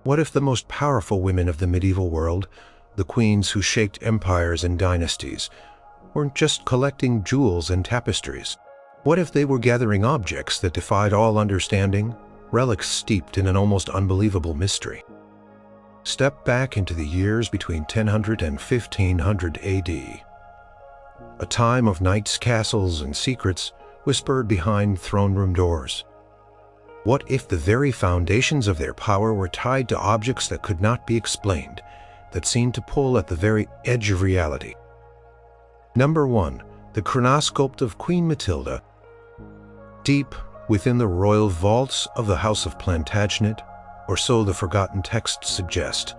What if the most powerful women of the medieval world, the queens who shaped empires and dynasties, weren't just collecting jewels and tapestries? What if they were gathering objects that defied all understanding, relics steeped in an almost unbelievable mystery? Step back into the years between 1000 and 1500 AD. A time of knights' castles and secrets whispered behind throne room doors. What if the very foundations of their power were tied to objects that could not be explained, that seemed to pull at the very edge of reality? Number 1. The Chronosculpt of Queen Matilda. Deep within the royal vaults of the House of Plantagenet, or so the forgotten texts suggest,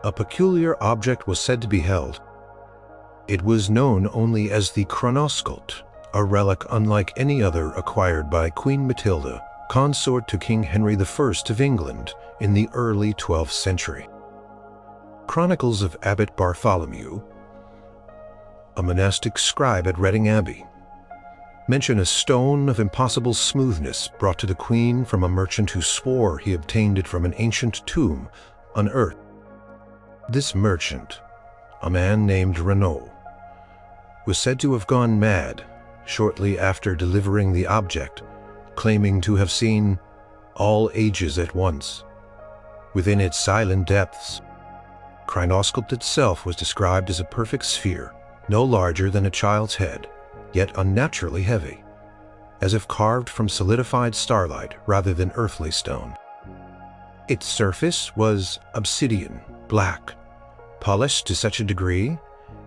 a peculiar object was said to be held. It was known only as the Chronosculpt, a relic unlike any other acquired by Queen Matilda, consort to King Henry I of England in the early 12th century. Chronicles of Abbot Bartholomew, a monastic scribe at Reading Abbey, mention a stone of impossible smoothness brought to the Queen from a merchant who swore he obtained it from an ancient tomb unearthed. This merchant, a man named Renaud, was said to have gone mad shortly after delivering the object, claiming to have seen all ages at once. Within its silent depths, Chronosculpt itself was described as a perfect sphere, no larger than a child's head, yet unnaturally heavy, as if carved from solidified starlight rather than earthly stone. Its surface was obsidian, black, polished to such a degree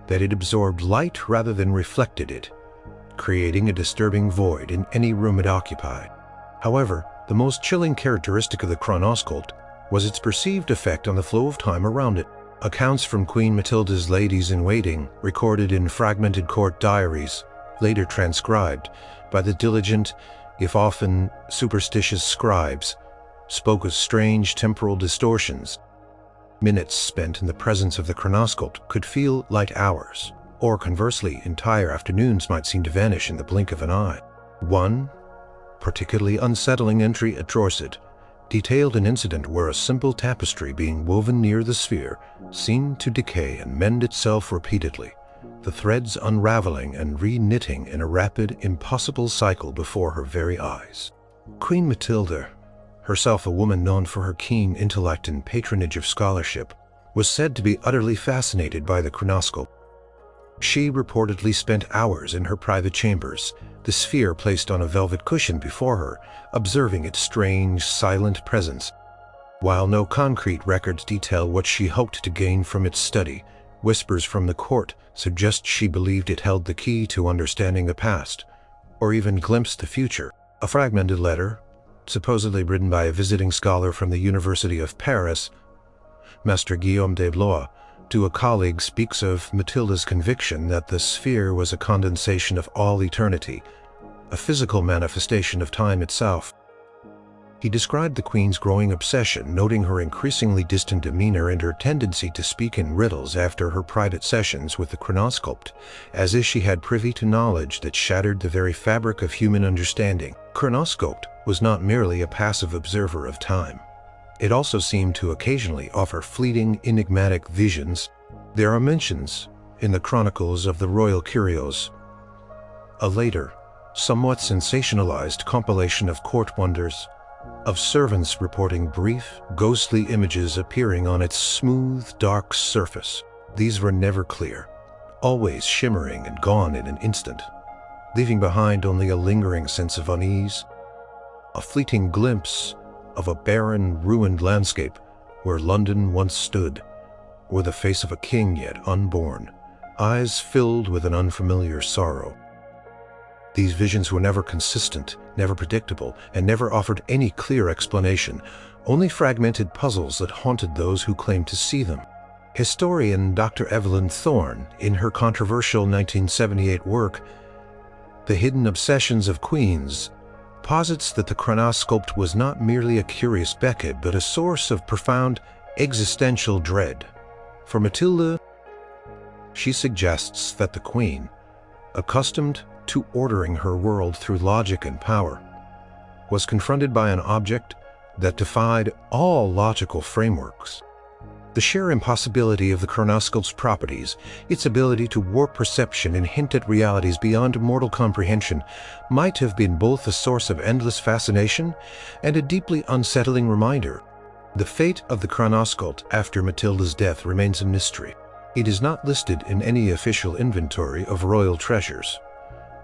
that it absorbed light rather than reflected it, creating a disturbing void in any room it occupied. However, the most chilling characteristic of the Chronosculpt was its perceived effect on the flow of time around it. Accounts from Queen Matilda's ladies-in-waiting, recorded in fragmented court diaries, later transcribed by the diligent, if often superstitious scribes, spoke of strange temporal distortions. Minutes spent in the presence of the Chronosculpt could feel like hours, or conversely, entire afternoons might seem to vanish in the blink of an eye. One particularly unsettling entry at Dorset detailed an incident where a simple tapestry being woven near the sphere seemed to decay and mend itself repeatedly, the threads unraveling and re-knitting in a rapid, impossible cycle before her very eyes. Queen Matilda, herself a woman known for her keen intellect and patronage of scholarship, was said to be utterly fascinated by the Chronosculpt. She reportedly spent hours in her private chambers, the sphere placed on a velvet cushion before her, observing its strange, silent presence. While no concrete records detail what she hoped to gain from its study, whispers from the court suggest she believed it held the key to understanding the past, or even glimpsed the future. A fragmented letter, supposedly written by a visiting scholar from the University of Paris, Master Guillaume de Blois, to a colleague speaks of Matilda's conviction that the sphere was a condensation of all eternity, a physical manifestation of time itself. He described the Queen's growing obsession, noting her increasingly distant demeanor and her tendency to speak in riddles after her private sessions with the Chronosculpt, as if she had privy to knowledge that shattered the very fabric of human understanding. Chronosculpt was not merely a passive observer of time. It also seemed to occasionally offer fleeting, enigmatic visions. There are mentions in the Chronicles of the Royal Curios, a later, somewhat sensationalized compilation of court wonders, of servants reporting brief, ghostly images appearing on its smooth, dark surface. These were never clear, always shimmering and gone in an instant, leaving behind only a lingering sense of unease, a fleeting glimpse of a barren, ruined landscape where London once stood, or the face of a king yet unborn, eyes filled with an unfamiliar sorrow. These visions were never consistent, never predictable, and never offered any clear explanation, only fragmented puzzles that haunted those who claimed to see them. Historian Dr. Evelyn Thorne, in her controversial 1978 work, The Hidden Obsessions of Queens, posits that the Chronosculpt was not merely a curious beckett, but a source of profound existential dread. For Matilda, she suggests that the Queen, accustomed to ordering her world through logic and power, was confronted by an object that defied all logical frameworks. The sheer impossibility of the Chronosculpt's properties, its ability to warp perception and hint at realities beyond mortal comprehension, might have been both a source of endless fascination and a deeply unsettling reminder. The fate of the Chronosculpt after Matilda's death remains a mystery. It is not listed in any official inventory of royal treasures,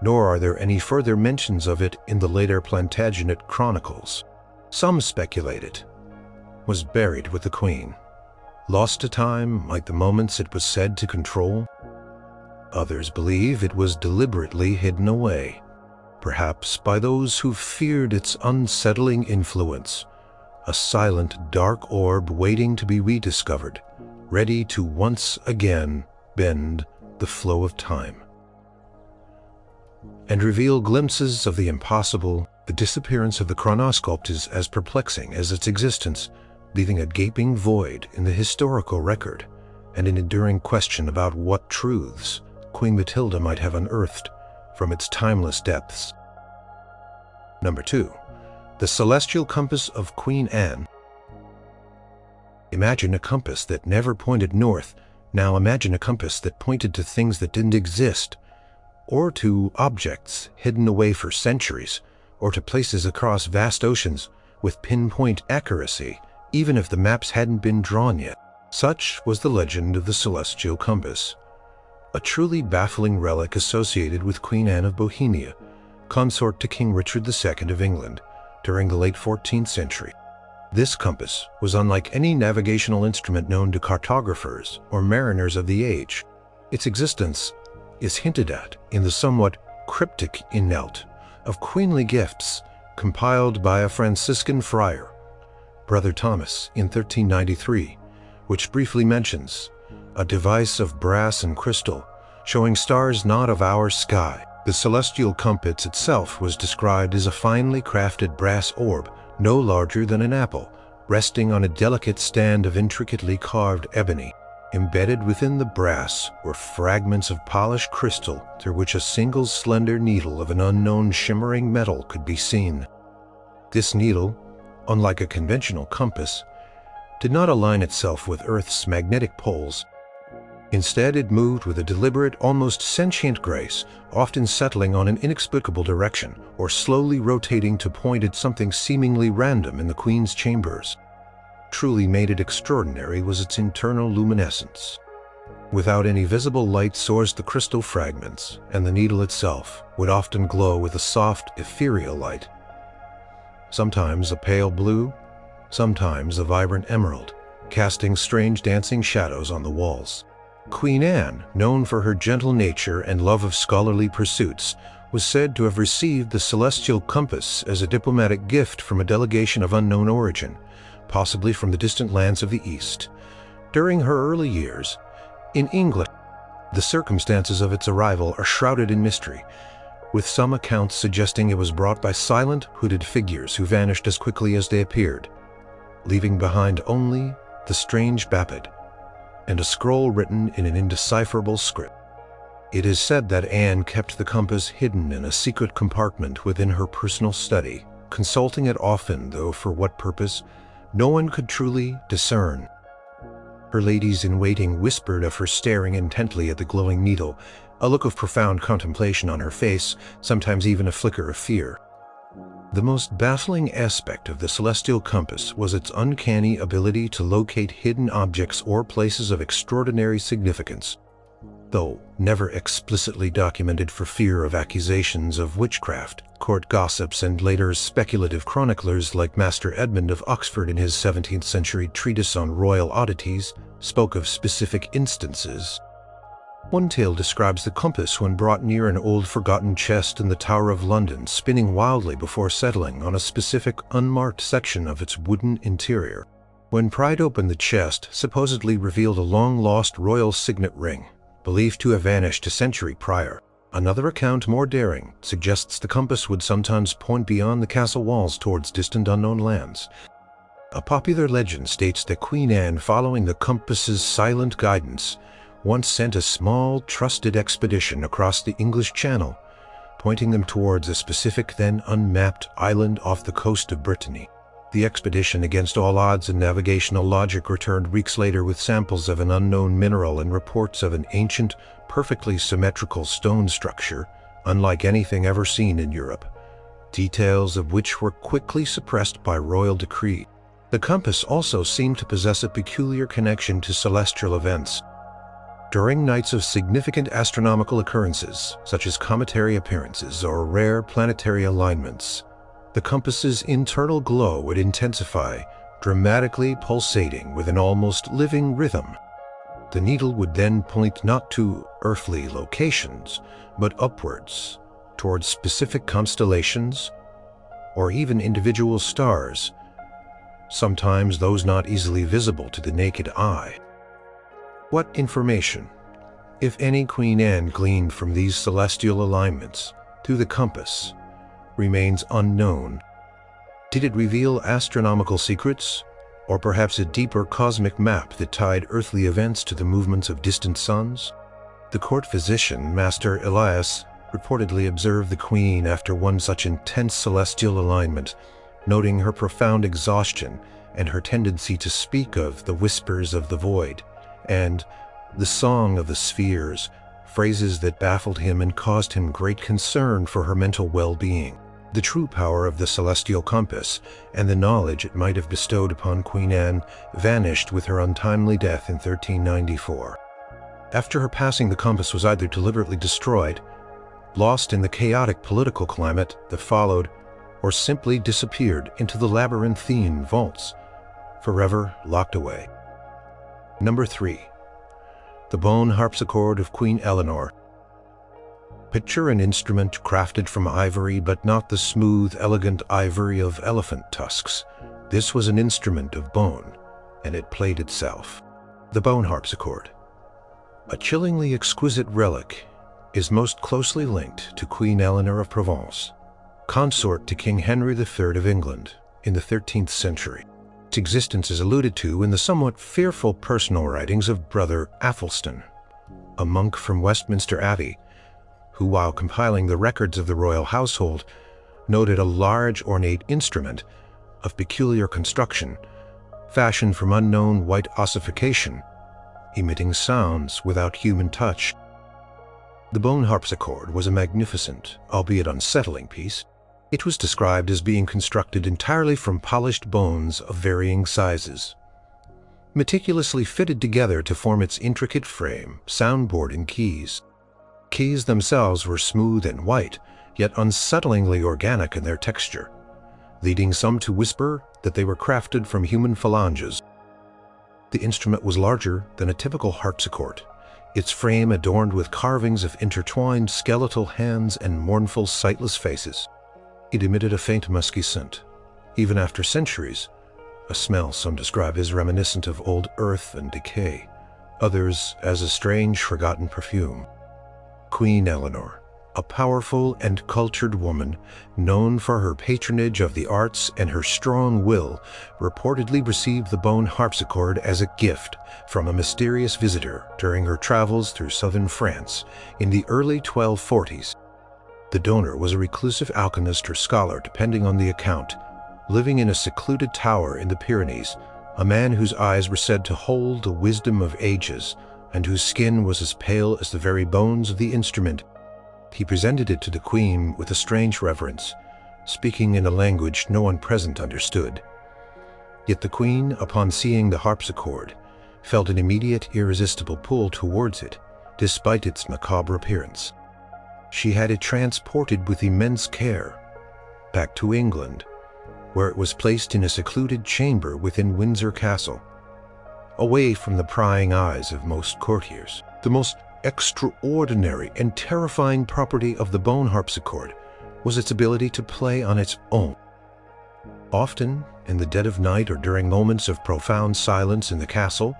nor are there any further mentions of it in the later Plantagenet chronicles. Some speculate it was buried with the Queen, lost to time like the moments it was said to control. Others believe it was deliberately hidden away, perhaps by those who feared its unsettling influence, a silent, dark orb waiting to be rediscovered, ready to once again bend the flow of time and reveal glimpses of the impossible. The disappearance of the Chronosculpt is as perplexing as its existence, leaving a gaping void in the historical record and an enduring question about what truths Queen Matilda might have unearthed from its timeless depths. Number 2. The Celestial Compass of Queen Anne. Imagine a compass that never pointed north. Now imagine a compass that pointed to things that didn't exist, or to objects hidden away for centuries, or to places across vast oceans with pinpoint accuracy, even if the maps hadn't been drawn yet. Such was the legend of the Celestial Compass, a truly baffling relic associated with Queen Anne of Bohemia, consort to King Richard II of England during the late 14th century. This compass was unlike any navigational instrument known to cartographers or mariners of the age. Its existence is hinted at in the somewhat cryptic innelt of queenly gifts compiled by a Franciscan friar, Brother Thomas, in 1393, which briefly mentions a device of brass and crystal showing stars not of our sky. The celestial compass itself was described as a finely crafted brass orb no larger than an apple, resting on a delicate stand of intricately carved ebony. Embedded within the brass were fragments of polished crystal through which a single slender needle of an unknown shimmering metal could be seen. This needle, unlike a conventional compass, did not align itself with Earth's magnetic poles. Instead, it moved with a deliberate, almost sentient grace, often settling on an inexplicable direction or slowly rotating to point at something seemingly random in the Queen's chambers. Truly made it extraordinary was its internal luminescence. Without any visible light sourced the crystal fragments, and the needle itself would often glow with a soft, ethereal light. Sometimes a pale blue, sometimes a vibrant emerald, casting strange dancing shadows on the walls. Queen Anne, known for her gentle nature and love of scholarly pursuits, was said to have received the celestial compass as a diplomatic gift from a delegation of unknown origin, possibly from the distant lands of the East. During her early years in England, the circumstances of its arrival are shrouded in mystery, with some accounts suggesting it was brought by silent, hooded figures who vanished as quickly as they appeared, leaving behind only the strange Bapid and a scroll written in an indecipherable script. It is said that Anne kept the compass hidden in a secret compartment within her personal study, consulting it often, though for what purpose, no one could truly discern. Her ladies-in-waiting whispered of her staring intently at the glowing needle, a look of profound contemplation on her face, sometimes even a flicker of fear. The most baffling aspect of the celestial compass was its uncanny ability to locate hidden objects or places of extraordinary significance. Though never explicitly documented for fear of accusations of witchcraft, court gossips and later speculative chroniclers like Master Edmund of Oxford in his 17th century treatise on royal oddities spoke of specific instances. One tale describes the compass when brought near an old forgotten chest in the Tower of London, spinning wildly before settling on a specific unmarked section of its wooden interior. When pried open, the chest supposedly revealed a long-lost royal signet ring, believed to have vanished a century prior. Another account, more daring, suggests the compass would sometimes point beyond the castle walls towards distant unknown lands. A popular legend states that Queen Anne, following the compass's silent guidance, once sent a small, trusted expedition across the English Channel, pointing them towards a specific then unmapped island off the coast of Brittany. The expedition, against all odds and navigational logic, returned weeks later with samples of an unknown mineral and reports of an ancient, perfectly symmetrical stone structure, unlike anything ever seen in Europe, details of which were quickly suppressed by royal decree. The compass also seemed to possess a peculiar connection to celestial events. During nights of significant astronomical occurrences, such as cometary appearances or rare planetary alignments, the compass's internal glow would intensify, dramatically pulsating with an almost living rhythm. The needle would then point not to earthly locations, but upwards, towards specific constellations, or even individual stars, sometimes those not easily visible to the naked eye. What information, if any, Queen Anne gleaned from these celestial alignments through the compass remains unknown. Did it reveal astronomical secrets, or perhaps a deeper cosmic map that tied earthly events to the movements of distant suns? The court physician, Master Elias, reportedly observed the Queen after one such intense celestial alignment, noting her profound exhaustion and her tendency to speak of the whispers of the void and the song of the spheres, phrases that baffled him and caused him great concern for her mental well-being. The true power of the celestial compass and the knowledge it might have bestowed upon Queen Anne vanished with her untimely death in 1394. After her passing, the compass was either deliberately destroyed, lost in the chaotic political climate that followed, or simply disappeared into the labyrinthine vaults, forever locked away. Number 3. The bone harpsichord of Queen Eleanor. Picture an instrument crafted from ivory, but not the smooth, elegant ivory of elephant tusks. This was an instrument of bone, and it played itself. The bone harpsichord, a chillingly exquisite relic, is most closely linked to Queen Eleanor of Provence, consort to King Henry III of England in the 13th century. Its existence is alluded to in the somewhat fearful personal writings of Brother Athelstan, a monk from Westminster Abbey, who, while compiling the records of the royal household, noted a large ornate instrument of peculiar construction, fashioned from unknown white ossification, emitting sounds without human touch. The bone harpsichord was a magnificent, albeit unsettling piece. It was described as being constructed entirely from polished bones of varying sizes, meticulously fitted together to form its intricate frame, soundboard, and keys. Keys themselves were smooth and white, yet unsettlingly organic in their texture, leading some to whisper that they were crafted from human phalanges. The instrument was larger than a typical harpsichord, its frame adorned with carvings of intertwined skeletal hands and mournful, sightless faces. It emitted a faint musky scent, even after centuries, a smell some describe as reminiscent of old earth and decay, others as a strange, forgotten perfume. Queen Eleanor, a powerful and cultured woman known for her patronage of the arts and her strong will, reportedly received the bone harpsichord as a gift from a mysterious visitor during her travels through southern France in the early 1240s. The donor was a reclusive alchemist or scholar, depending on the account, living in a secluded tower in the Pyrenees, a man whose eyes were said to hold the wisdom of ages and whose skin was as pale as the very bones of the instrument. He presented it to the Queen with a strange reverence, speaking in a language no one present understood. Yet the Queen, upon seeing the harpsichord, felt an immediate, irresistible pull towards it, despite its macabre appearance. She had it transported with immense care back to England, where it was placed in a secluded chamber within Windsor Castle, away from the prying eyes of most courtiers. The most extraordinary and terrifying property of the bone harpsichord was its ability to play on its own. Often, in the dead of night or during moments of profound silence in the castle,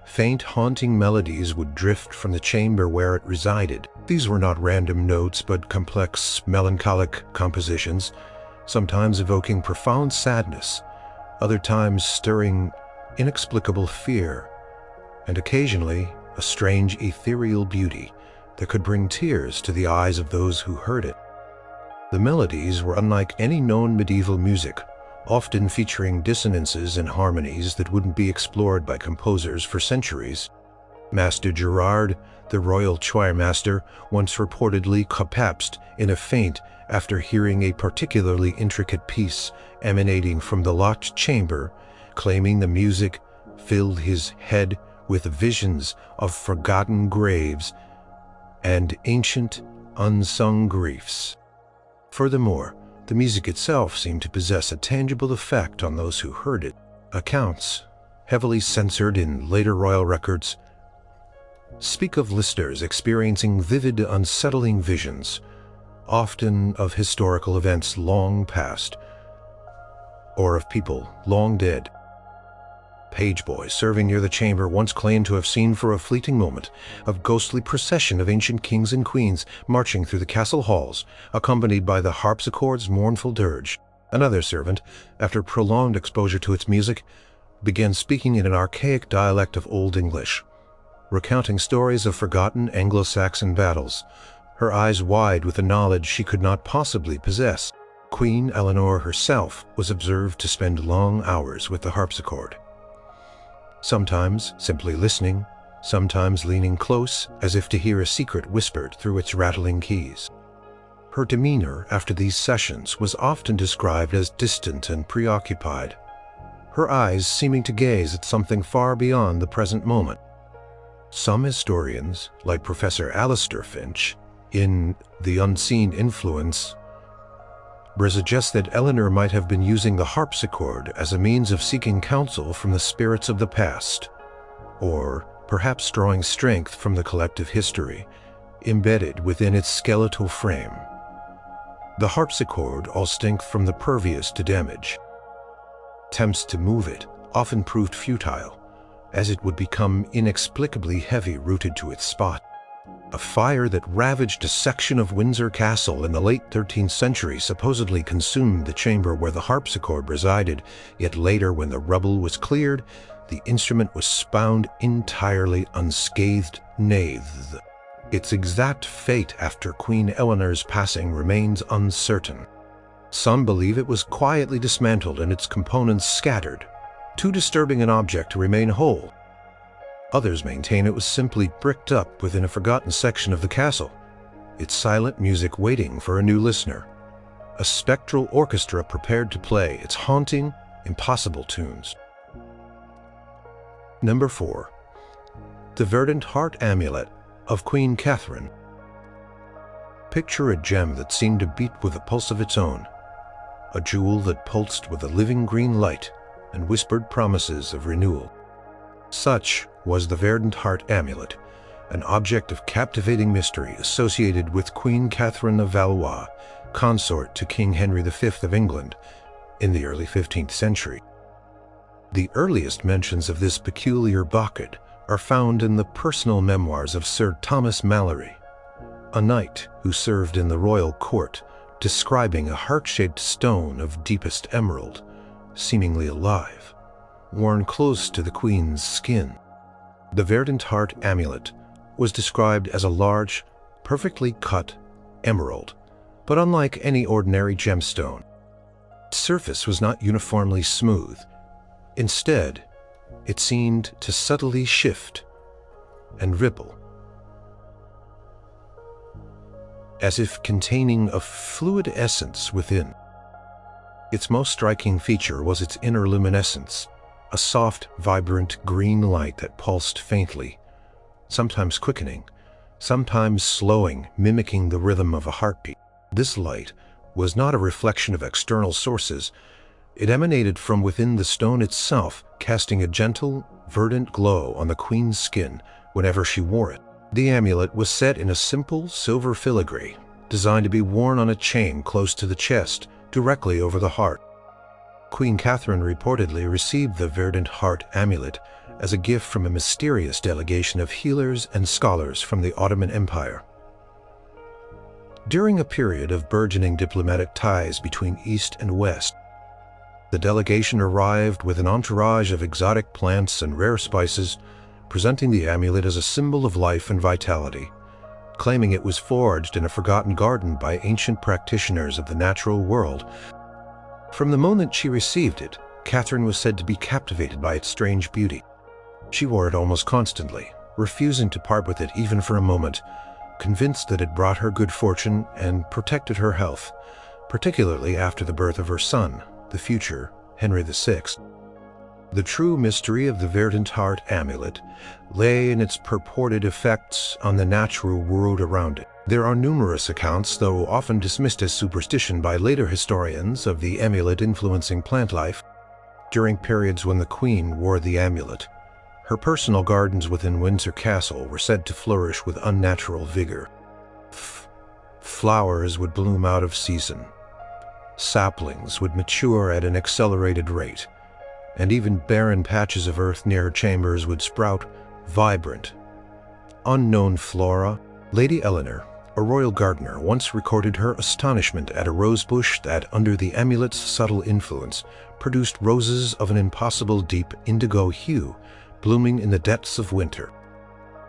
faint, haunting melodies would drift from the chamber where it resided. These were not random notes, but complex, melancholic compositions, sometimes evoking profound sadness, other times stirring inexplicable fear, and occasionally a strange ethereal beauty that could bring tears to the eyes of those who heard it. The melodies were unlike any known medieval music often featuring dissonances and harmonies that wouldn't be explored by composers for centuries. Master Gerard, the royal choirmaster, once reportedly collapsed in a faint after hearing a particularly intricate piece emanating from the locked chamber, claiming the music filled his head with visions of forgotten graves and ancient, unsung griefs. Furthermore, the music itself seemed to possess a tangible effect on those who heard it. Accounts, heavily censored in later royal records, speak of listeners experiencing vivid, unsettling visions, often of historical events long past, or of people long dead. Page boys serving near the chamber once claimed to have seen for a fleeting moment a ghostly procession of ancient kings and queens marching through the castle halls, accompanied by the harpsichord's mournful dirge. Another servant, after prolonged exposure to its music, began speaking in an archaic dialect of Old English, recounting stories of forgotten Anglo-Saxon battles, her eyes wide with a knowledge she could not possibly possess. Queen Eleanor herself was observed to spend long hours with the harpsichord, sometimes simply listening, sometimes leaning close as if to hear a secret whispered through its rattling keys. Her demeanor after these sessions was often described as distant and preoccupied, her eyes seeming to gaze at something far beyond the present moment. Some historians, like Professor Alistair Finch, in The Unseen Influence, suggest that Eleanor might have been using the harpsichord as a means of seeking counsel from the spirits of the past, or perhaps drawing strength from the collective history embedded within its skeletal frame. The harpsichord, all distinct from the pervious to damage, attempts to move it often proved futile, as it would become inexplicably heavy-rooted to its spot. A fire that ravaged a section of Windsor Castle in the late 13th century supposedly consumed the chamber where the harpsichord resided, yet later, when the rubble was cleared, the instrument was found entirely unscathed. Its exact fate after Queen Eleanor's passing remains uncertain. Some believe it was quietly dismantled and its components scattered, too disturbing an object to remain whole. Others maintain it was simply bricked up within a forgotten section of the castle, its silent music waiting for a new listener, a spectral orchestra prepared to play its haunting, impossible tunes. Number 4. The Verdant Heart Amulet of Queen Catherine. Picture a gem that seemed to beat with a pulse of its own, a jewel that pulsed with a living green light and whispered promises of renewal. Such was the Verdant Heart Amulet, an object of captivating mystery associated with Queen Catherine of Valois, consort to King Henry V of England, in the early 15th century. The earliest mentions of this peculiar locket are found in the personal memoirs of Sir Thomas Malory, a knight who served in the royal court, describing a heart-shaped stone of deepest emerald, seemingly alive, worn close to the Queen's skin. The Verdant Heart Amulet was described as a large, perfectly cut emerald, but unlike any ordinary gemstone, its surface was not uniformly smooth. Instead, it seemed to subtly shift and ripple, as if containing a fluid essence within. Its most striking feature was its inner luminescence, a soft, vibrant green light that pulsed faintly, sometimes quickening, sometimes slowing, mimicking the rhythm of a heartbeat. This light was not a reflection of external sources. It emanated from within the stone itself, casting a gentle, verdant glow on the Queen's skin whenever she wore it. The amulet was set in a simple silver filigree, designed to be worn on a chain close to the chest, directly over the heart. Queen Catherine reportedly received the Verdant Heart Amulet as a gift from a mysterious delegation of healers and scholars from the Ottoman Empire. During a period of burgeoning diplomatic ties between East and West, the delegation arrived with an entourage of exotic plants and rare spices, presenting the amulet as a symbol of life and vitality, claiming it was forged in a forgotten garden by ancient practitioners of the natural world. From the moment she received it, Catherine was said to be captivated by its strange beauty. She wore it almost constantly, refusing to part with it even for a moment, convinced that it brought her good fortune and protected her health, particularly after the birth of her son, the future Henry VI. The true mystery of the verdant heart amulet lay in its purported effects on the natural world around it. There are numerous accounts, though often dismissed as superstition by later historians, of the amulet influencing plant life. During periods when the Queen wore the amulet, her personal gardens within Windsor Castle were said to flourish with unnatural vigor. Flowers would bloom out of season, saplings would mature at an accelerated rate, and even barren patches of earth near her chambers would sprout vibrant, unknown flora. Lady Eleanor, a royal gardener, once recorded her astonishment at a rosebush that, under the amulet's subtle influence, produced roses of an impossible deep indigo hue, blooming in the depths of winter.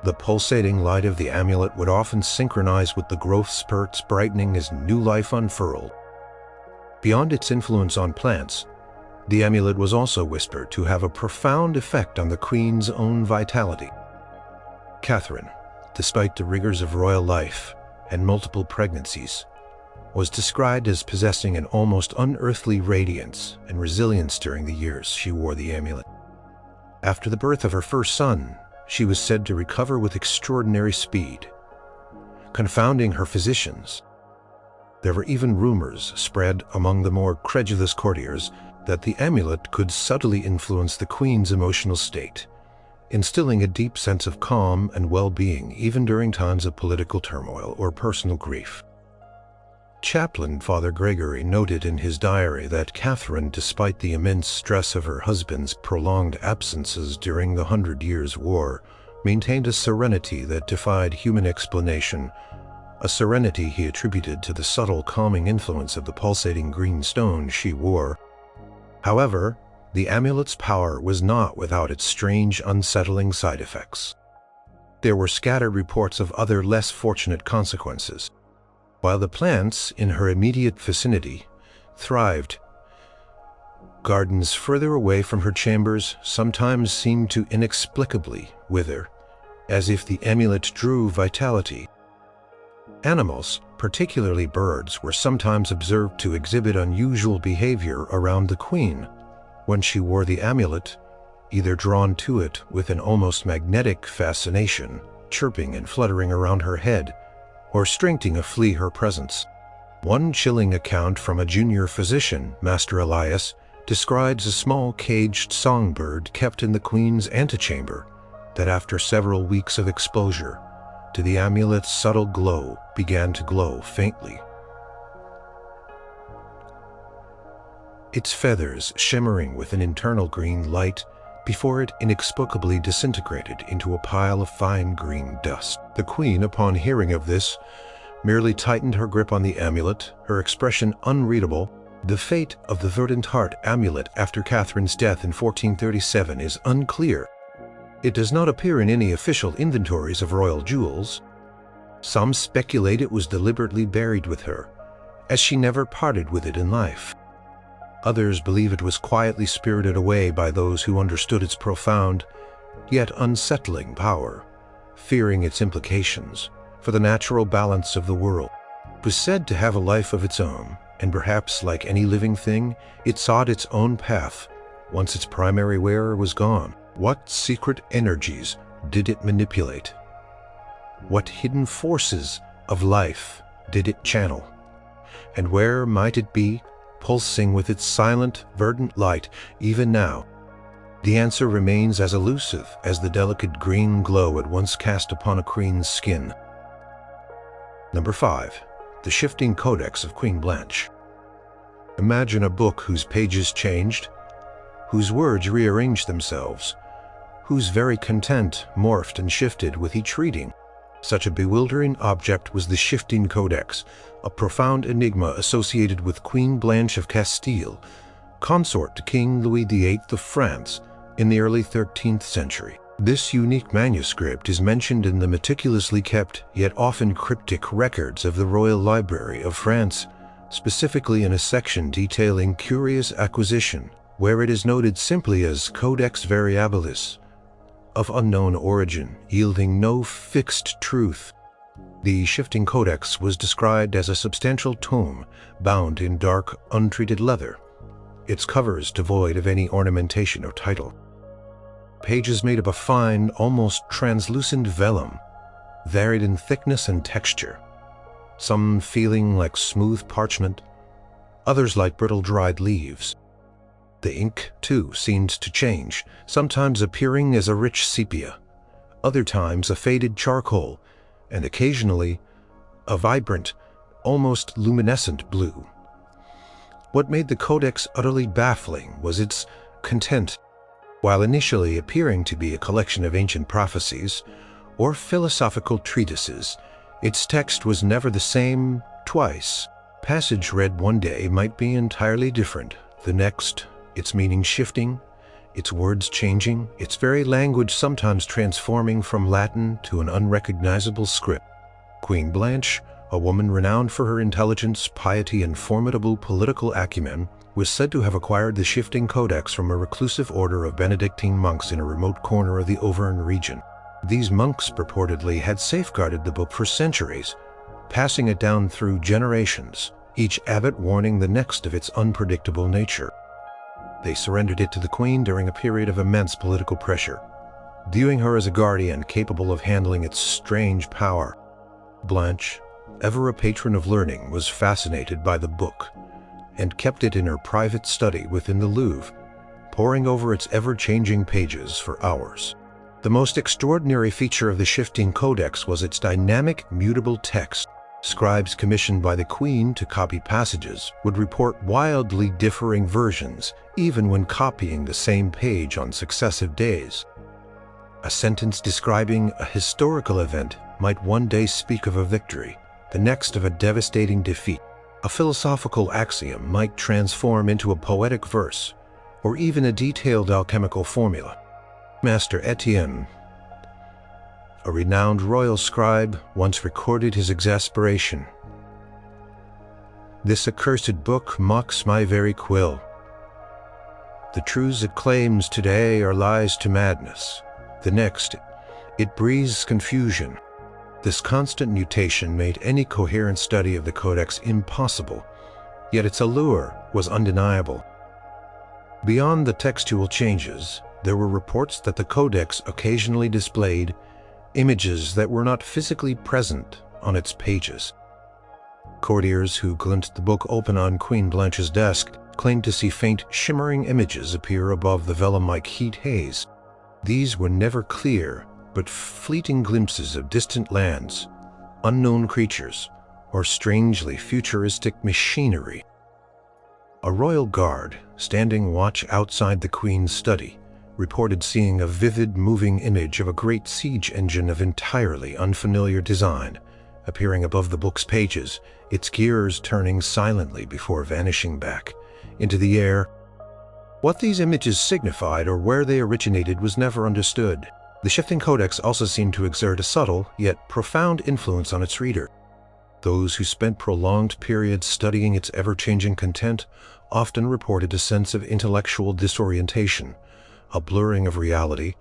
The pulsating light of the amulet would often synchronize with the growth spurts, brightening as new life unfurled. Beyond its influence on plants, the amulet was also whispered to have a profound effect on the Queen's own vitality. Catherine, despite the rigors of royal life and multiple pregnancies, was described as possessing an almost unearthly radiance and resilience during the years she wore the amulet. After the birth of her first son, she was said to recover with extraordinary speed, confounding her physicians. There were even rumors spread among the more credulous courtiers that the amulet could subtly influence the Queen's emotional state, instilling a deep sense of calm and well-being even during times of political turmoil or personal grief. Chaplain Father Gregory noted in his diary that Catherine, despite the immense stress of her husband's prolonged absences during the 100 Years' War, maintained a serenity that defied human explanation, a serenity he attributed to the subtle calming influence of the pulsating green stone she wore. However, the amulet's power was not without its strange, unsettling side effects. There were scattered reports of other less fortunate consequences. While the plants in her immediate vicinity thrived, gardens further away from her chambers sometimes seemed to inexplicably wither, as if the amulet drew vitality. Animals, particularly birds, were sometimes observed to exhibit unusual behavior around the Queen when she wore the amulet, either drawn to it with an almost magnetic fascination, chirping and fluttering around her head, or straining to flee her presence. One chilling account from a junior physician, Master Elias, describes a small caged songbird kept in the Queen's antechamber that, after several weeks of exposure to the amulet's subtle glow, began to glow faintly. Its feathers shimmering with an internal green light before it inexplicably disintegrated into a pile of fine green dust. The Queen, upon hearing of this, merely tightened her grip on the amulet, her expression unreadable. The fate of the verdant heart amulet after Catherine's death in 1437 is unclear. It does not appear in any official inventories of royal jewels. Some speculate it was deliberately buried with her, as she never parted with it in life. Others believe it was quietly spirited away by those who understood its profound, yet unsettling power, fearing its implications for the natural balance of the world. It was said to have a life of its own, and perhaps, like any living thing, it sought its own path once its primary wearer was gone. What secret energies did it manipulate? What hidden forces of life did it channel? And where might it be, pulsing with its silent, verdant light even now? The answer remains as elusive as the delicate green glow it once cast upon a queen's skin. Number 5. The Shifting Codex of Queen Blanche. Imagine a book whose pages changed, whose words rearranged themselves, whose very content morphed and shifted with each reading. Such a bewildering object was the Shifting Codex, a profound enigma associated with Queen Blanche of Castile, consort to King Louis VIII of France in the early 13th century. This unique manuscript is mentioned in the meticulously kept, yet often cryptic, records of the Royal Library of France, specifically in a section detailing curious acquisition, where it is noted simply as Codex Variabilis, of unknown origin, yielding no fixed truth. The shifting codex was described as a substantial tome bound in dark, untreated leather, its covers devoid of any ornamentation or title. Pages made of a fine, almost translucent vellum, varied in thickness and texture, some feeling like smooth parchment, others like brittle dried leaves. The ink, too, seemed to change, sometimes appearing as a rich sepia, other times a faded charcoal, and occasionally a vibrant, almost luminescent blue. What made the codex utterly baffling was its content. While initially appearing to be a collection of ancient prophecies or philosophical treatises, its text was never the same twice. Passage read one day might be entirely different, the next, its meaning shifting, its words changing, its very language sometimes transforming from Latin to an unrecognizable script. Queen Blanche, a woman renowned for her intelligence, piety, and formidable political acumen, was said to have acquired the shifting codex from a reclusive order of Benedictine monks in a remote corner of the Auvergne region. These monks purportedly had safeguarded the book for centuries, passing it down through generations, each abbot warning the next of its unpredictable nature. They surrendered it to the Queen during a period of immense political pressure, viewing her as a guardian capable of handling its strange power. Blanche, ever a patron of learning, was fascinated by the book and kept it in her private study within the Louvre, poring over its ever-changing pages for hours. The most extraordinary feature of the shifting codex was its dynamic, mutable text. Scribes commissioned by the Queen to copy passages would report wildly differing versions, even when copying the same page on successive days. A sentence describing a historical event might one day speak of a victory, the next of a devastating defeat. A philosophical axiom might transform into a poetic verse, or even a detailed alchemical formula. Master Etienne, a renowned royal scribe, once recorded his exasperation. "This accursed book mocks my very quill. The truths it claims today are lies to madness. The next, it breathes confusion." This constant mutation made any coherent study of the codex impossible, yet its allure was undeniable. Beyond the textual changes, there were reports that the codex occasionally displayed images that were not physically present on its pages. Courtiers who glimpsed the book open on Queen Blanche's desk claimed to see faint, shimmering images appear above the vellum-like heat haze. These were never clear, but fleeting glimpses of distant lands, unknown creatures, or strangely futuristic machinery. A royal guard, standing watch outside the Queen's study, reported seeing a vivid, moving image of a great siege engine of entirely unfamiliar design, appearing above the book's pages, its gears turning silently before vanishing back into the air. What these images signified or where they originated was never understood. The shifting codex also seemed to exert a subtle, yet profound influence on its reader. Those who spent prolonged periods studying its ever-changing content often reported a sense of intellectual disorientation, a blurring of reality,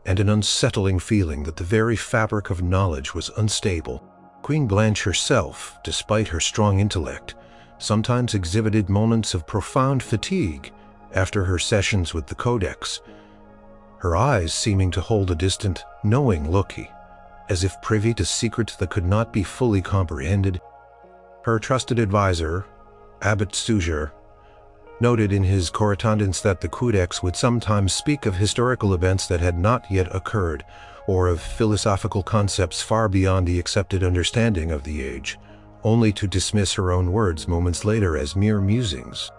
and an unsettling feeling that the very fabric of knowledge was unstable. Queen Blanche herself, despite her strong intellect, sometimes exhibited moments of profound fatigue after her sessions with the codex, her eyes seeming to hold a distant, knowing look, as if privy to secrets that could not be fully comprehended. Her trusted advisor, Abbot Suger, noted in his correspondence that the codex would sometimes speak of historical events that had not yet occurred, or of philosophical concepts far beyond the accepted understanding of the age, only to dismiss her own words moments later as mere musings.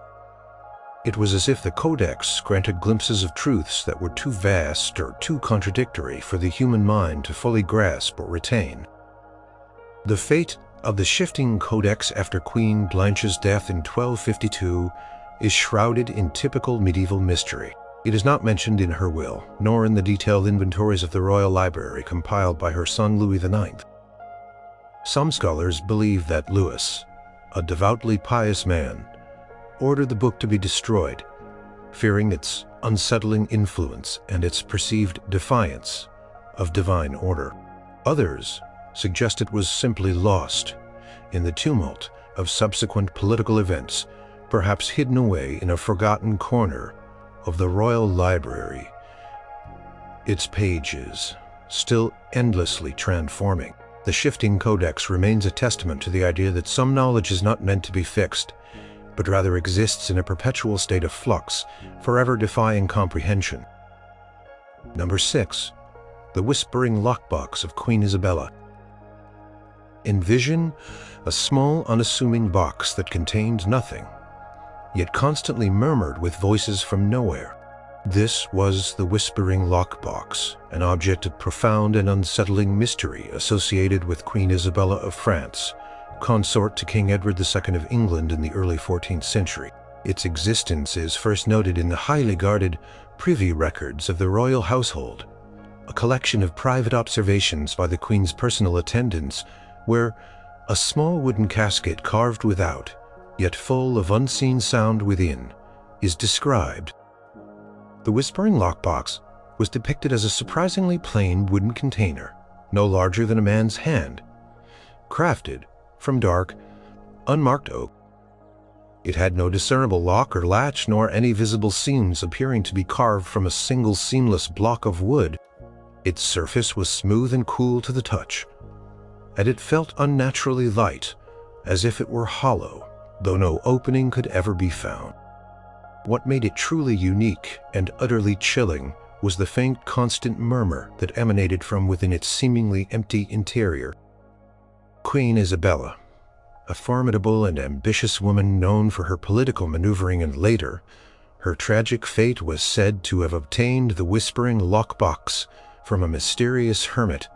It was as if the codex granted glimpses of truths that were too vast or too contradictory for the human mind to fully grasp or retain. The fate of the shifting codex after Queen Blanche's death in 1252 is shrouded in typical medieval mystery. It is not mentioned in her will, nor in the detailed inventories of the royal library compiled by her son Louis IX. Some scholars believe that Louis, a devoutly pious man, ordered the book to be destroyed, fearing its unsettling influence and its perceived defiance of divine order. Others suggest it was simply lost in the tumult of subsequent political events, perhaps hidden away in a forgotten corner of the royal library, its pages still endlessly transforming. The shifting codex remains a testament to the idea that some knowledge is not meant to be fixed, but rather exists in a perpetual state of flux, forever defying comprehension. Number 6. The Whispering Lockbox of Queen Isabella. Envision a small, unassuming box that contained nothing, yet constantly murmured with voices from nowhere. This was the Whispering Lockbox, an object of profound and unsettling mystery associated with Queen Isabella of France, consort to King Edward II of England in the early 14th century. Its existence is first noted in the highly guarded privy records of the royal household, a collection of private observations by the Queen's personal attendants, where a small wooden casket carved without, yet full of unseen sound within, is described. The Whispering Lockbox was depicted as a surprisingly plain wooden container, no larger than a man's hand, crafted from dark, unmarked oak. It had no discernible lock or latch, nor any visible seams appearing to be carved from a single seamless block of wood. Its surface was smooth and cool to the touch, and it felt unnaturally light, as if it were hollow, though no opening could ever be found. What made it truly unique and utterly chilling was the faint, constant murmur that emanated from within its seemingly empty interior. Queen Isabella, a formidable and ambitious woman known for her political maneuvering, and later, her tragic fate was said to have obtained the Whispering Lockbox from a mysterious hermit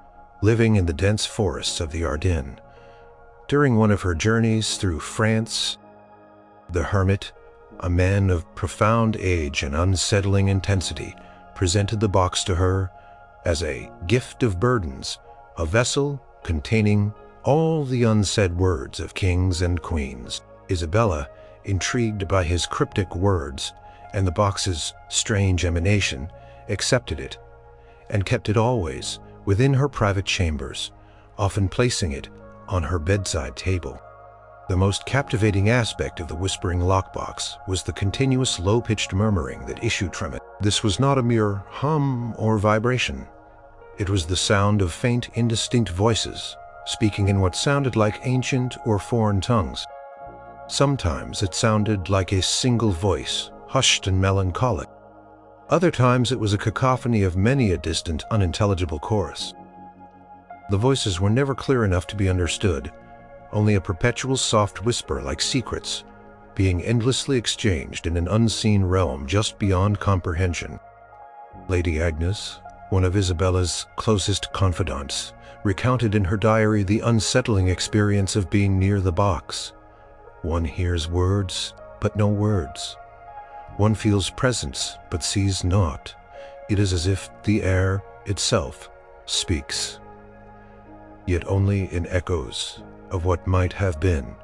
living in the dense forests of the Ardennes. During one of her journeys through France, the hermit, a man of profound age and unsettling intensity, presented the box to her as a gift of burdens, a vessel containing all the unsaid words of kings and queens. Isabella, intrigued by his cryptic words and the box's strange emanation, accepted it and kept it always within her private chambers, often placing it on her bedside table. The most captivating aspect of the Whispering Lockbox was the continuous low-pitched murmuring that issued from it. This was not a mere hum or vibration. It was the sound of faint, indistinct voices, speaking in what sounded like ancient or foreign tongues. Sometimes it sounded like a single voice, hushed and melancholic. Other times it was a cacophony of many a distant, unintelligible chorus. The voices were never clear enough to be understood, only a perpetual soft whisper like secrets, being endlessly exchanged in an unseen realm just beyond comprehension. Lady Agnes, one of Isabella's closest confidants, recounted in her diary the unsettling experience of being near the box. One hears words, but no words. One feels presence, but sees not. It is as if the air itself speaks, yet only in echoes of what might have been,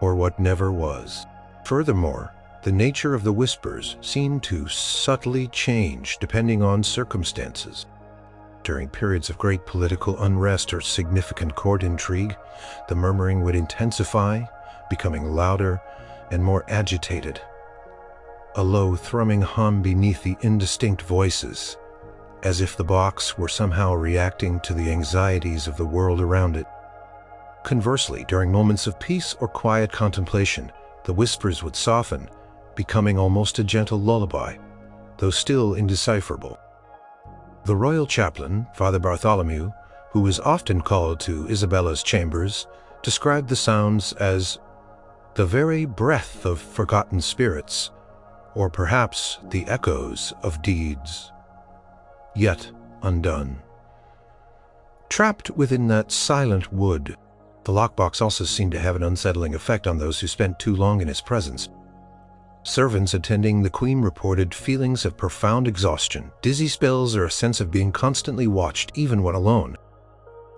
or what never was. Furthermore, the nature of the whispers seemed to subtly change depending on circumstances. During periods of great political unrest or significant court intrigue, the murmuring would intensify, becoming louder and more agitated. A low, thrumming hum beneath the indistinct voices, as if the box were somehow reacting to the anxieties of the world around it. Conversely, during moments of peace or quiet contemplation, the whispers would soften, becoming almost a gentle lullaby, though still indecipherable. The royal chaplain, Father Bartholomew, who was often called to Isabella's chambers, described the sounds as the very breath of forgotten spirits, or perhaps the echoes of deeds yet undone. Trapped within that silent wood, the lockbox also seemed to have an unsettling effect on those who spent too long in its presence. Servants attending the Queen reported feelings of profound exhaustion, dizzy spells, or a sense of being constantly watched even when alone.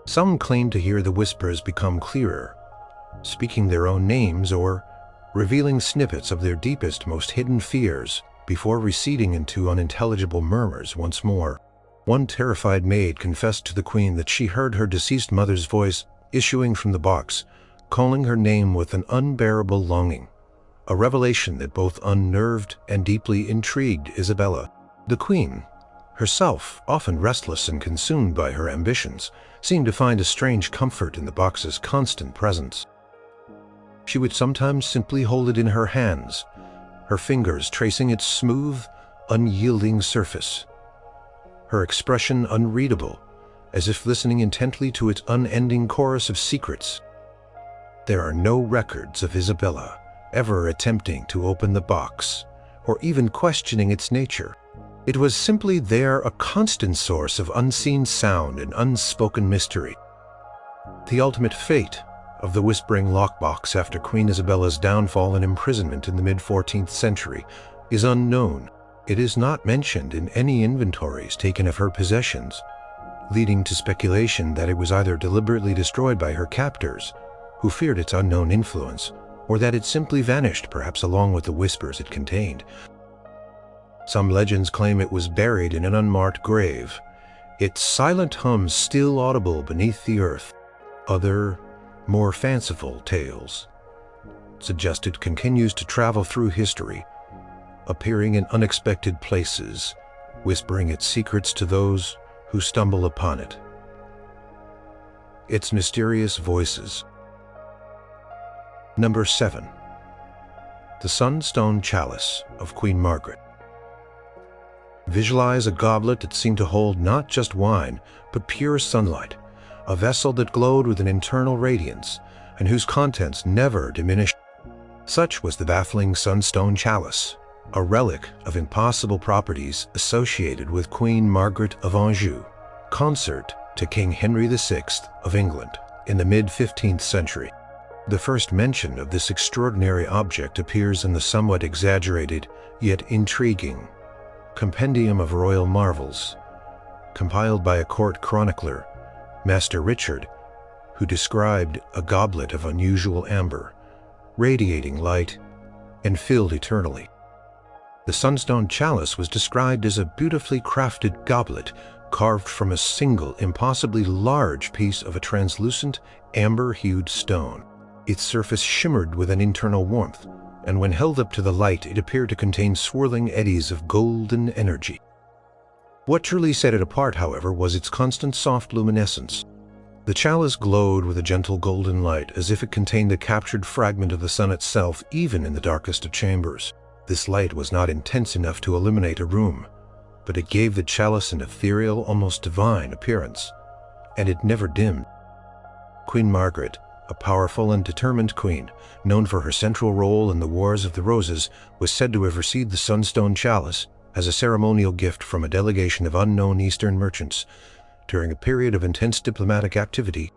Some claimed to hear the whispers become clearer, speaking their own names or revealing snippets of their deepest, most hidden fears before receding into unintelligible murmurs once more. One terrified maid confessed to the queen that she heard her deceased mother's voice issuing from the box, calling her name with an unbearable longing, a revelation that both unnerved and deeply intrigued Isabella. The queen, herself often restless and consumed by her ambitions, seemed to find a strange comfort in the box's constant presence. She would sometimes simply hold it in her hands, her fingers tracing its smooth, unyielding surface, her expression unreadable, as if listening intently to its unending chorus of secrets. There are no records of Isabella ever attempting to open the box, or even questioning its nature. It was simply there, a constant source of unseen sound and unspoken mystery. The ultimate fate of the whispering lockbox after Queen Isabella's downfall and imprisonment in the mid-14th century is unknown. It is not mentioned in any inventories taken of her possessions, leading to speculation that it was either deliberately destroyed by her captors, who feared its unknown influence, or that it simply vanished, perhaps along with the whispers it contained. Some legends claim it was buried in an unmarked grave, its silent hum still audible beneath the earth. Other, more fanciful tales suggest it continues to travel through history, appearing in unexpected places, whispering its secrets to those who stumble upon it. Its mysterious voices. Number 7. The Sunstone Chalice of Queen Margaret. Visualize a goblet that seemed to hold not just wine, but pure sunlight, a vessel that glowed with an internal radiance, and whose contents never diminished. Such was the baffling Sunstone Chalice, a relic of impossible properties associated with Queen Margaret of Anjou, consort to King Henry VI of England in the mid-15th century. The first mention of this extraordinary object appears in the somewhat exaggerated, yet intriguing, Compendium of Royal Marvels, compiled by a court chronicler, Master Richard, who described a goblet of unusual amber, radiating light and filled eternally. The Sunstone Chalice was described as a beautifully crafted goblet carved from a single, impossibly large piece of a translucent, amber-hued stone. Its surface shimmered with an internal warmth, and when held up to the light, it appeared to contain swirling eddies of golden energy. What truly set it apart, however, was its constant soft luminescence. The chalice glowed with a gentle golden light, as if it contained a captured fragment of the sun itself, even in the darkest of chambers. This light was not intense enough to illuminate a room, but it gave the chalice an ethereal, almost divine appearance, and it never dimmed. Queen Margaret, a powerful and determined queen, known for her central role in the Wars of the Roses, was said to have received the Sunstone Chalice as a ceremonial gift from a delegation of unknown Eastern merchants during a period of intense diplomatic activity.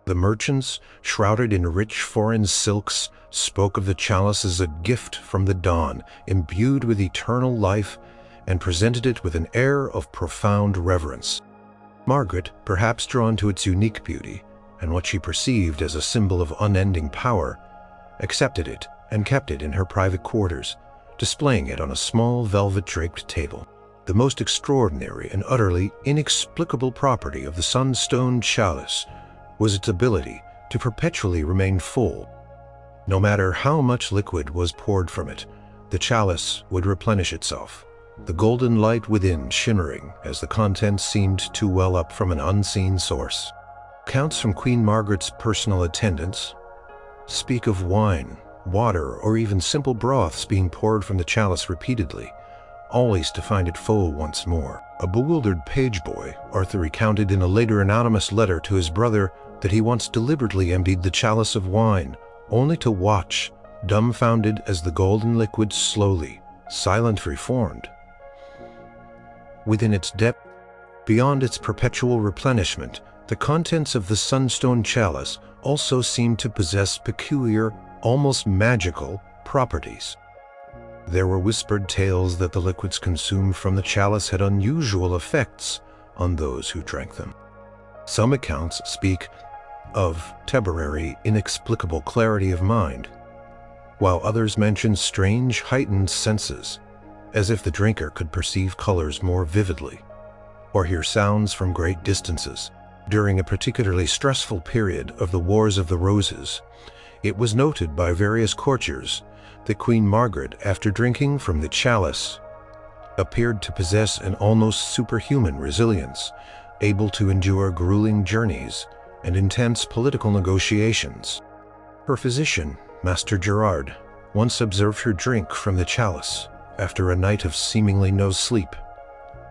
The merchants, shrouded in rich foreign silks, spoke of the chalice as a gift from the dawn, imbued with eternal life, and presented it with an air of profound reverence. Margaret, perhaps drawn to its unique beauty and what she perceived as a symbol of unending power, accepted it and kept it in her private quarters, displaying it on a small velvet-draped table. The most extraordinary and utterly inexplicable property of the Sunstone Chalice was its ability to perpetually remain full. No matter how much liquid was poured from it, the chalice would replenish itself, the golden light within shimmering as the contents seemed to well up from an unseen source. Accounts from Queen Margaret's personal attendants speak of wine, water, or even simple broths being poured from the chalice repeatedly, always to find it full once more. A bewildered page boy, Arthur recounted in a later anonymous letter to his brother that he once deliberately emptied the chalice of wine, only to watch, dumbfounded, as the golden liquid slowly, silently reformed. Within its depth, beyond its perpetual replenishment, the contents of the Sunstone Chalice also seemed to possess peculiar, almost magical, properties. There were whispered tales that the liquids consumed from the chalice had unusual effects on those who drank them. Some accounts speak of temporary, inexplicable clarity of mind, while others mention strange, heightened senses, as if the drinker could perceive colors more vividly, or hear sounds from great distances. During a particularly stressful period of the Wars of the Roses, it was noted by various courtiers that Queen Margaret, after drinking from the chalice, appeared to possess an almost superhuman resilience, able to endure grueling journeys and intense political negotiations. Her physician, Master Gerard, once observed her drink from the chalice after a night of seemingly no sleep,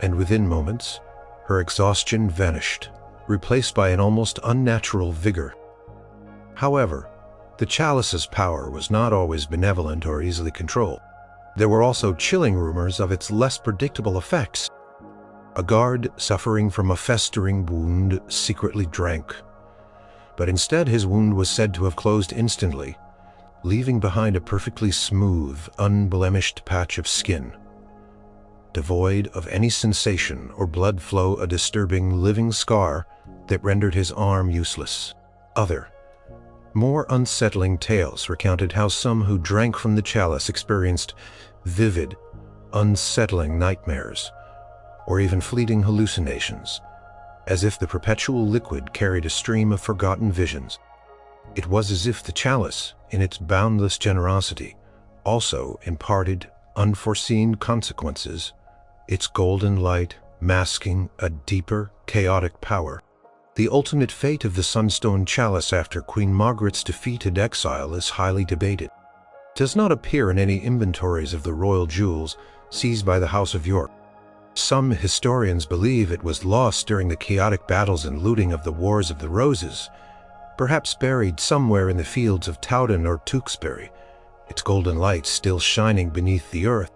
and within moments, her exhaustion vanished, replaced by an almost unnatural vigor. However, the chalice's power was not always benevolent or easily controlled. There were also chilling rumors of its less predictable effects. A guard suffering from a festering wound secretly drank, but instead his wound was said to have closed instantly, leaving behind a perfectly smooth, unblemished patch of skin, devoid of any sensation or blood flow, a disturbing living scar that rendered his arm useless. Other, more unsettling tales recounted how some who drank from the chalice experienced vivid, unsettling nightmares, or even fleeting hallucinations, as if the perpetual liquid carried a stream of forgotten visions. It was as if the chalice, in its boundless generosity, also imparted unforeseen consequences, its golden light masking a deeper, chaotic power. The ultimate fate of the Sunstone Chalice after Queen Margaret's defeat and exile is highly debated. It does not appear in any inventories of the royal jewels seized by the House of York. Some historians believe it was lost during the chaotic battles and looting of the Wars of the Roses, perhaps buried somewhere in the fields of Towden or Tewkesbury, its golden light still shining beneath the earth.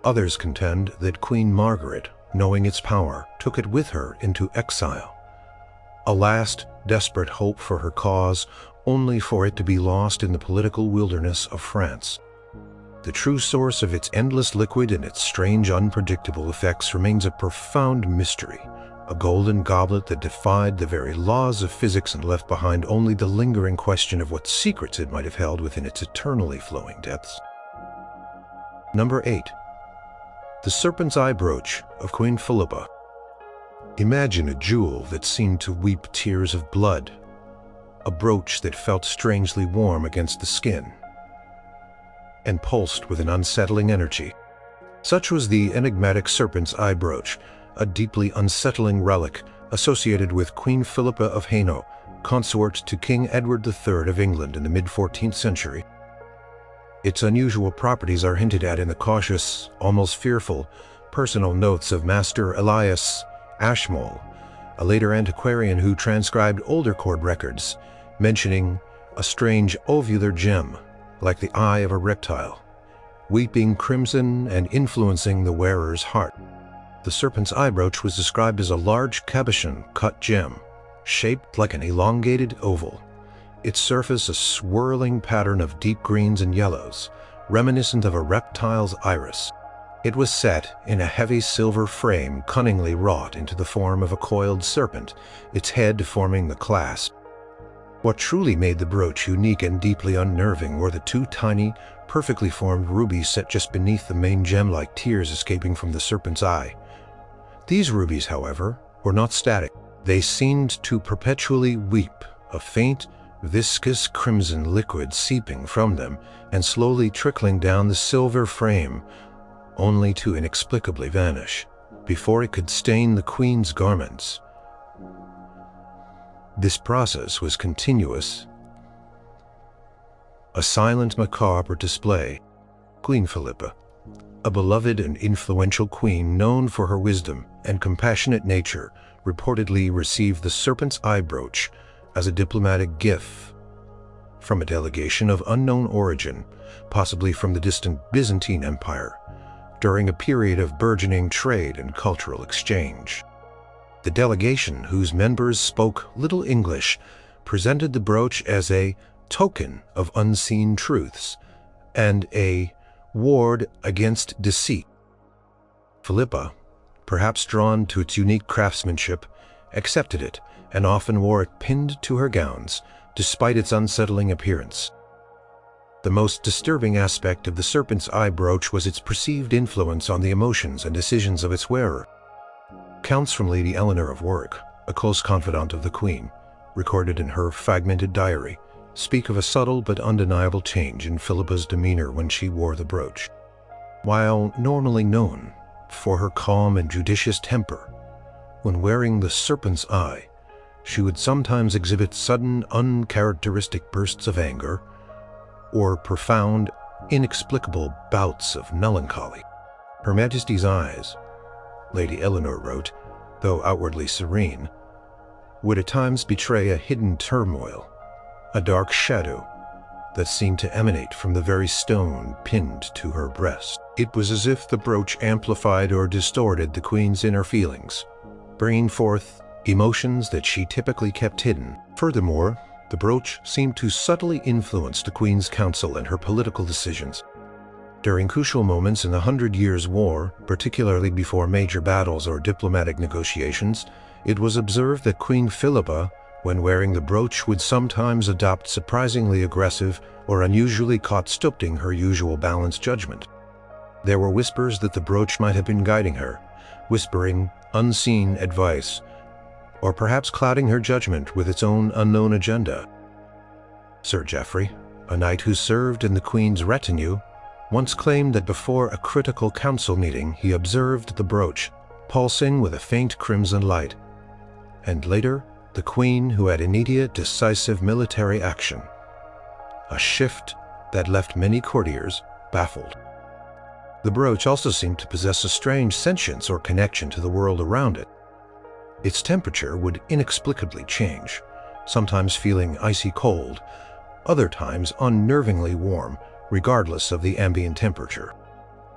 Others contend that Queen Margaret, knowing its power, took it with her into exile, a last desperate hope for her cause, only for it to be lost in the political wilderness of France. The true source of its endless liquid and its strange, unpredictable effects remains a profound mystery, a golden goblet that defied the very laws of physics and left behind only the lingering question of what secrets it might have held within its eternally flowing depths. Number 8. The Serpent's Eye Brooch of Queen Philippa. Imagine a jewel that seemed to weep tears of blood, a brooch that felt strangely warm against the skin, and pulsed with an unsettling energy. Such was the enigmatic Serpent's Eye Brooch, a deeply unsettling relic associated with Queen Philippa of Hainaut, consort to King Edward III of England in the mid-14th century. Its unusual properties are hinted at in the cautious, almost fearful, personal notes of Master Elias Ashmole, a later antiquarian who transcribed older court records, mentioning a strange ovular gem, like the eye of a reptile, weeping crimson and influencing the wearer's heart. The Serpent's Eye Brooch was described as a large cabochon-cut gem, shaped like an elongated oval, its surface a swirling pattern of deep greens and yellows, reminiscent of a reptile's iris. It was set in a heavy silver frame cunningly wrought into the form of a coiled serpent, its head forming the clasp. What truly made the brooch unique and deeply unnerving were the two tiny, perfectly formed rubies set just beneath the main gem like tears escaping from the serpent's eye. These rubies, however, were not static. They seemed to perpetually weep, a faint, viscous crimson liquid seeping from them and slowly trickling down the silver frame, only to inexplicably vanish before it could stain the Queen's garments. This process was continuous, a silent, macabre display. Queen Philippa, a beloved and influential queen known for her wisdom and compassionate nature, reportedly received the Serpent's Eye Brooch as a diplomatic gift from a delegation of unknown origin, possibly from the distant Byzantine Empire, during a period of burgeoning trade and cultural exchange. The delegation, whose members spoke little English, presented the brooch as a token of unseen truths and a ward against deceit. Philippa, perhaps drawn to its unique craftsmanship accepted it, and often wore it pinned to her gowns, despite its unsettling appearance. The most disturbing aspect of the serpent's eye brooch was its perceived influence on the emotions and decisions of its wearer. Accounts from Lady Eleanor of Warwick, a close confidant of the Queen, recorded in her fragmented diary, speak of a subtle but undeniable change in Philippa's demeanor when she wore the brooch. While normally known for her calm and judicious temper, when wearing the serpent's eye, she would sometimes exhibit sudden, uncharacteristic bursts of anger or profound, inexplicable bouts of melancholy. Her Majesty's eyes, Lady Eleanor wrote, though outwardly serene, would at times betray a hidden turmoil, a dark shadow that seemed to emanate from the very stone pinned to her breast. It was as if the brooch amplified or distorted the Queen's inner feelings, bringing forth emotions that she typically kept hidden. Furthermore, the brooch seemed to subtly influence the Queen's counsel and her political decisions. During crucial moments in the 100 Years' War, particularly before major battles or diplomatic negotiations, it was observed that Queen Philippa, when wearing the brooch, would sometimes adopt surprisingly aggressive or unusually caught stilting her usual balanced judgment. There were whispers that the brooch might have been guiding her, whispering unseen advice, or perhaps clouding her judgment with its own unknown agenda. Sir Geoffrey, a knight who served in the Queen's retinue, once claimed that before a critical council meeting he observed the brooch pulsing with a faint crimson light, and later the Queen who had immediate decisive military action, a shift that left many courtiers baffled. The brooch also seemed to possess a strange sentience or connection to the world around it. Its temperature would inexplicably change, sometimes feeling icy cold, other times unnervingly warm, regardless of the ambient temperature.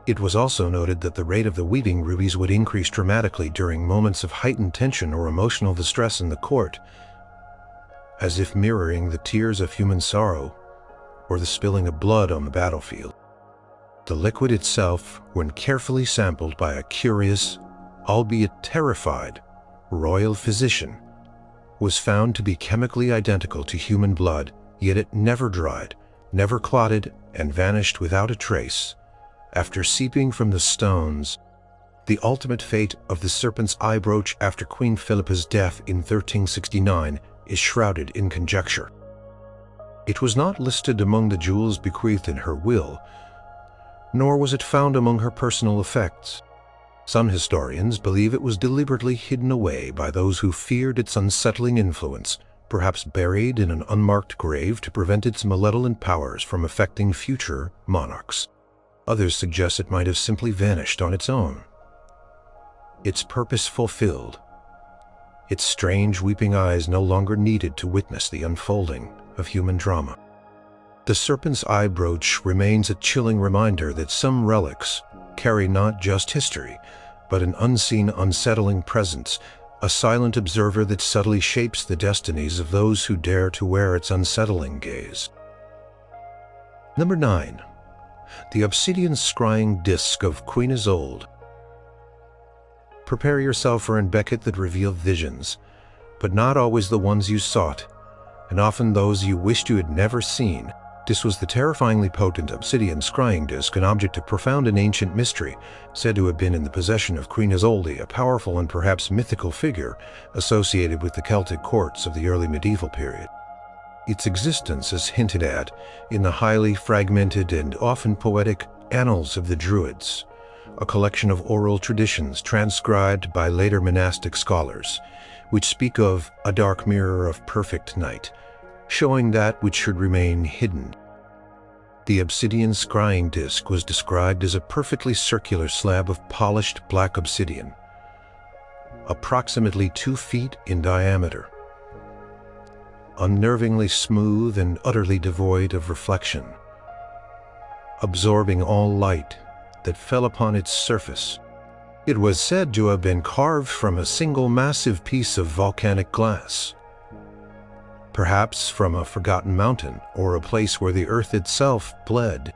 It was also noted that the rate of the weeping rubies would increase dramatically during moments of heightened tension or emotional distress in the court, as if mirroring the tears of human sorrow or the spilling of blood on the battlefield. The liquid itself, when carefully sampled by a curious, albeit terrified, royal physician, was found to be chemically identical to human blood, yet it never dried, never clotted, and vanished without a trace. After seeping from the stones, the ultimate fate of the serpent's eye brooch after Queen Philippa's death in 1369 is shrouded in conjecture. It was not listed among the jewels bequeathed in her will, nor was it found among her personal effects. Some historians believe it was deliberately hidden away by those who feared its unsettling influence, perhaps buried in an unmarked grave to prevent its malevolent powers from affecting future monarchs. Others suggest it might have simply vanished on its own, its purpose fulfilled, its strange weeping eyes no longer needed to witness the unfolding of human drama. The serpent's eye brooch remains a chilling reminder that some relics carry not just history, but an unseen, unsettling presence, a silent observer that subtly shapes the destinies of those who dare to wear its unsettling gaze. Number 9. The obsidian scrying disc of Queen Isolde. Prepare yourself for an beckett that reveal visions, but not always the ones you sought, and often those you wished you had never seen. This was the terrifyingly potent obsidian scrying disc, an object of profound and ancient mystery, said to have been in the possession of Queen Isolde, a powerful and perhaps mythical figure associated with the Celtic courts of the early medieval period. Its existence is hinted at in the highly fragmented and often poetic Annals of the Druids, a collection of oral traditions transcribed by later monastic scholars, which speak of a dark mirror of perfect night, showing that which should remain hidden. The obsidian scrying disc was described as a perfectly circular slab of polished black obsidian, approximately 2 feet in diameter, unnervingly smooth and utterly devoid of reflection, absorbing all light that fell upon its surface. It was said to have been carved from a single massive piece of volcanic glass, perhaps from a forgotten mountain or a place where the earth itself bled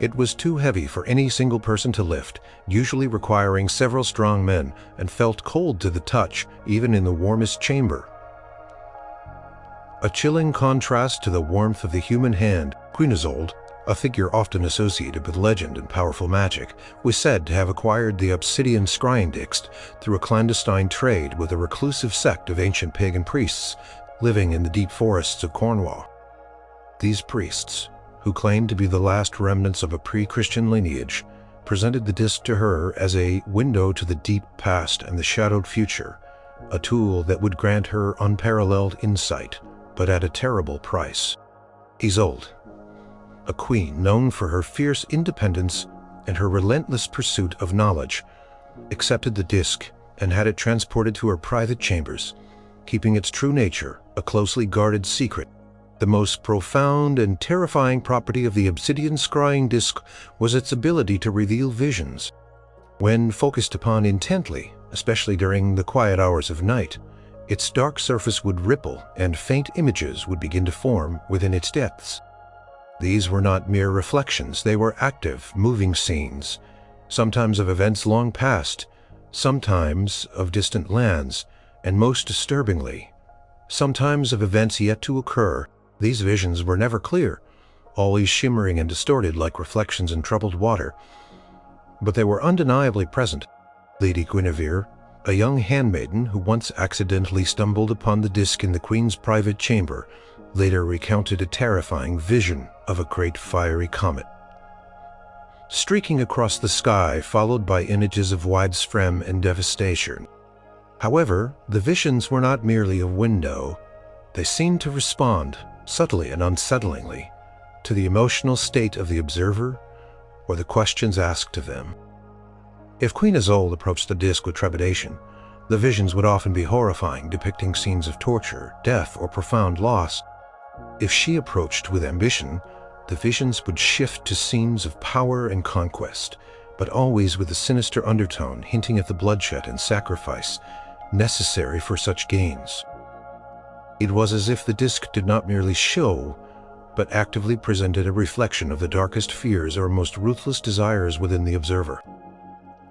It was too heavy for any single person to lift, usually requiring several strong men, and felt cold to the touch, even in the warmest chamber. A chilling contrast to the warmth of the human hand, Queen Isolde, a figure often associated with legend and powerful magic, was said to have acquired the obsidian scrying disc through a clandestine trade with a reclusive sect of ancient pagan priests living in the deep forests of Cornwall. These priests, who claimed to be the last remnants of a pre-Christian lineage, presented the disc to her as a window to the deep past and the shadowed future, a tool that would grant her unparalleled insight, but at a terrible price. Isolde, a queen known for her fierce independence and her relentless pursuit of knowledge, accepted the disc and had it transported to her private chambers, keeping its true nature a closely guarded secret. The most profound and terrifying property of the obsidian scrying disc was its ability to reveal visions. When focused upon intently, especially during the quiet hours of night, its dark surface would ripple and faint images would begin to form within its depths. These were not mere reflections, they were active, moving scenes, sometimes of events long past, sometimes of distant lands, and most disturbingly, sometimes of events yet to occur. These visions were never clear, always shimmering and distorted like reflections in troubled water. But they were undeniably present. Lady Guinevere, a young handmaiden who once accidentally stumbled upon the disc in the Queen's private chamber, later recounted a terrifying vision of a great fiery comet streaking across the sky, followed by images of widespread and devastation. However, the visions were not merely a window. They seemed to respond, subtly and unsettlingly, to the emotional state of the observer or the questions asked of them. If Queen Isolde approached the disc with trepidation, the visions would often be horrifying, depicting scenes of torture, death, or profound loss. If she approached with ambition, the visions would shift to scenes of power and conquest, but always with a sinister undertone hinting at the bloodshed and sacrifice necessary for such gains. It was as if the disc did not merely show, but actively presented a reflection of the darkest fears or most ruthless desires within the observer.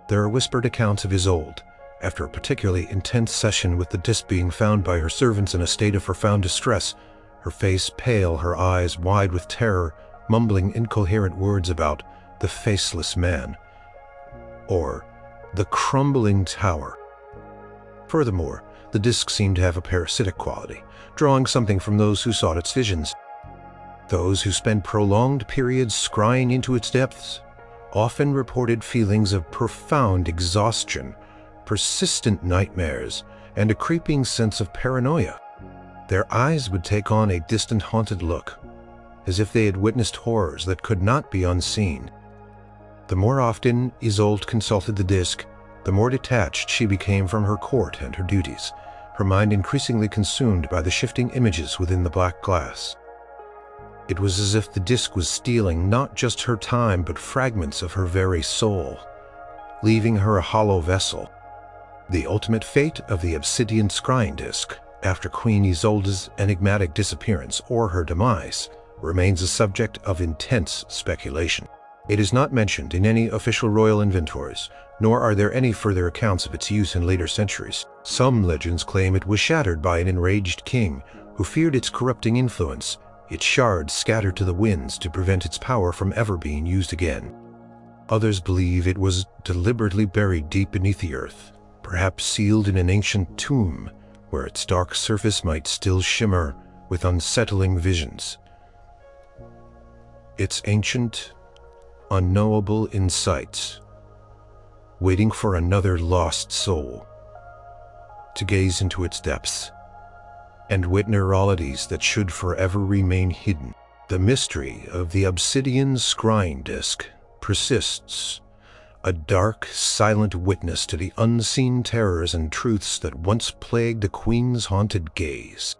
There are whispered accounts of Isolde, after a particularly intense session with the disc being found by her servants in a state of profound distress, her face pale, her eyes wide with terror, mumbling incoherent words about the faceless man, or the crumbling tower. Furthermore, the disc seemed to have a parasitic quality, drawing something from those who sought its visions. Those who spent prolonged periods scrying into its depths often reported feelings of profound exhaustion, persistent nightmares, and a creeping sense of paranoia. Their eyes would take on a distant, haunted look, as if they had witnessed horrors that could not be unseen. The more often Isolde consulted the disc, the more detached she became from her court and her duties, her mind increasingly consumed by the shifting images within the black glass. It was as if the disc was stealing not just her time, but fragments of her very soul, leaving her a hollow vessel. The ultimate fate of the obsidian scrying disc, after Queen Isolde's enigmatic disappearance or her demise, remains a subject of intense speculation. It is not mentioned in any official royal inventories, nor are there any further accounts of its use in later centuries. Some legends claim it was shattered by an enraged king who feared its corrupting influence, its shards scattered to the winds to prevent its power from ever being used again. Others believe it was deliberately buried deep beneath the earth, perhaps sealed in an ancient tomb, where its dark surface might still shimmer with unsettling visions. Its ancient, unknowable insights, waiting for another lost soul to gaze into its depths and witness realities that should forever remain hidden. The mystery of the obsidian scrying disc persists, a dark, silent witness to the unseen terrors and truths that once plagued the Queen's haunted gaze.